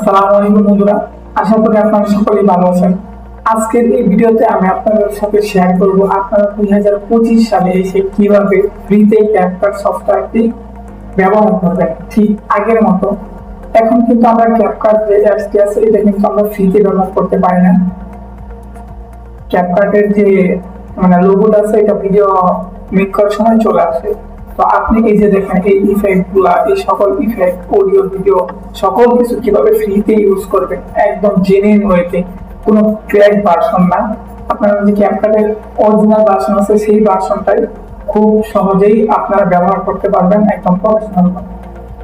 আসসালামু আলাইকুম বন্ধুরা, আশা করি আপনারা সকলেই ভালো আছেন। আজকের এই ভিডিওতে আমি আপনাদের সাথে শেয়ার করব আপনারা 2025 সালে এসে কিভাবে ফ্রিতে ক্যাপকাট সফটওয়্যারটি ব্যবহার করবেন ঠিক আগের মতো। এখন কিন্তু আমরা ক্যাপকাট যে অ্যাপসটি আছে এটা কিন্তু আমরা ফ্রিতে ব্যবহার করতে পারি না। ক্যাপকাটের যে লোগোটা আছে এটা ভিডিও মেক করার সময় চলে আসে। তো আপনি এই যে দেখেন এই ইফেক্ট গুলা, এই সকল ইফেক্ট, অডিও, ভিডিও সকল কিছু কিভাবে ফ্রিতে ইউজ করবেন একদম জেনুইন ওয়েতে, কোনো ক্র্যাক ভার্সন না। আপনারা যে ক্যাপকাটের অরিজিনাল ভার্সন আছে সেই ভার্সনটাই খুব সহজেই আপনারা ব্যবহার করতে পারবেন একদম প্রফেশনাল।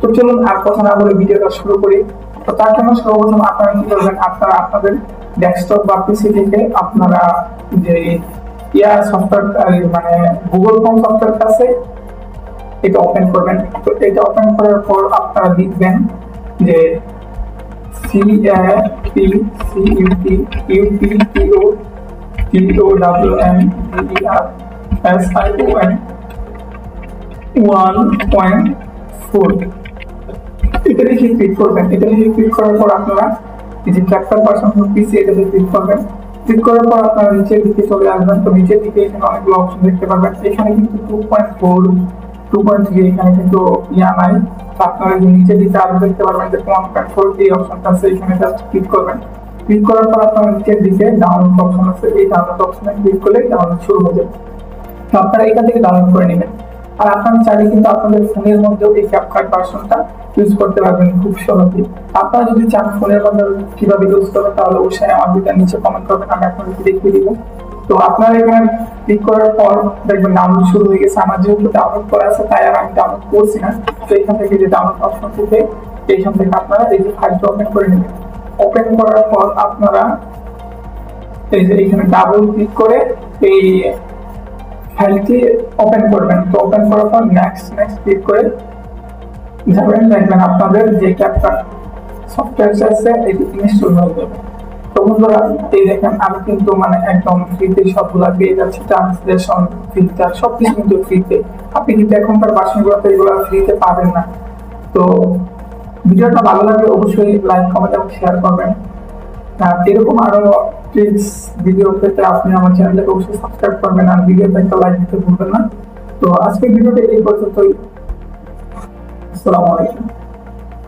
তো চলুন আর কথা না বলে ভিডিওটা শুরু করি। তো তার জন্য সর্বপ্রথম আপনারা কি করবেন, আপনারা আপনাদের ডেস্কটপ বা পিসি থেকে আপনারা যে সফটওয়্যার গুগল ফর্ম সফটওয়্যার আছে এটা ওপেন করবেন। তো এটা ওপেন করার পর আপনারা লিখবেন যে CAPCUPTOWNSION 1.4 এটা লিখে ক্লিক করবেন। এটা লিখে ক্লিক করার পর আপনারা এই যে ক্যাপকাট ভার্সন পিসি এটাতে ক্লিক করবেন। ক্লিক করার পর আপনারা নিচের দিকে চলে আসবেন। তো নিচের দিকে এখানে অনেকগুলো অপশন দেখতে পাবেন। এখানে কিন্তু 2.4 2.3 এখানে কিন্তু নাই। তো আপনারা যে নিচের দিকে আরো দেখতে পারবেন যে 1.4 এই অপশনটা আছে, এখানে জাস্ট ক্লিক করবেন। ক্লিক করার পর আপনারা নিচের দিকে ডাউনলোড অপশন আছে, এই ডাউনলোড অপশনে ক্লিক করলে ডাউনলোড শুরু হয়ে যাবে। তো আপনারা এখান থেকে ডাউনলোড করে নেবেন। আর আপনারা চাইলে কিন্তু আপনাদের ফোনের মধ্যেও এই ক্যাপকাট ভার্সনটা ইউজ করতে পারবেন খুব সহজেই। আপনারা যদি চান ফোনের মধ্যে কিভাবে ইউজ করবেন তাহলে অবশ্যই আমার ভিডিওর নিচে কমেন্ট করবেন, আমি আপনাদেরকে দেখিয়ে দিব। তো আপনারা এখানে ক্লিক করার পর দেখবেন ডাউনলোড শুরু হয়ে গেছে। আমার যেহেতু ডাউনলোড করা আছে তাই আর আমি ডাউনলোড করছি না। তো এখান থেকে যে ডাউনলোড অপশন থেকে এইখান থেকে আপনারা এই যে ফাইলটা ওপেন করে নেবেন। ওপেন করার পর আপনারা এই যে এখানে ডাবল ক্লিক করে এই ফাইলটি ওপেন করবেন। তো ওপেন করার পর নেক্সট ক্লিক করে যাবেন, দেখবেন আপনাদের যে ক্যাপকাট সফটওয়্যার আছে এটি ইনস্টল হয়ে যাবে। তো বন্ধুরা এই দেখেন আমি কিন্তু একদম ফ্রিতে সবগুলা পেয়ে যাচ্ছি, ট্রান্সলেশন, ফিল্টার সবকিছু কিন্তু ফ্রিতে। আপনি কিন্তু এখনকার ভার্সনগুলোতে এগুলো ফ্রিতে পাবেন না। তো ভিডিওটা ভালো লাগলে অবশ্যই লাইক, কমেন্ট এবং শেয়ার করবেন। আর এরকম আরো টিপস ভিডিও পেতে আপনি আমার চ্যানেলটাকে অবশ্যই সাবস্ক্রাইব করবেন আর ভিডিওতে একটা লাইক দিতে ভুলবেন না। তো আজকের ভিডিওটা এই পর্যন্তই। আসসালামু আলাইকুম।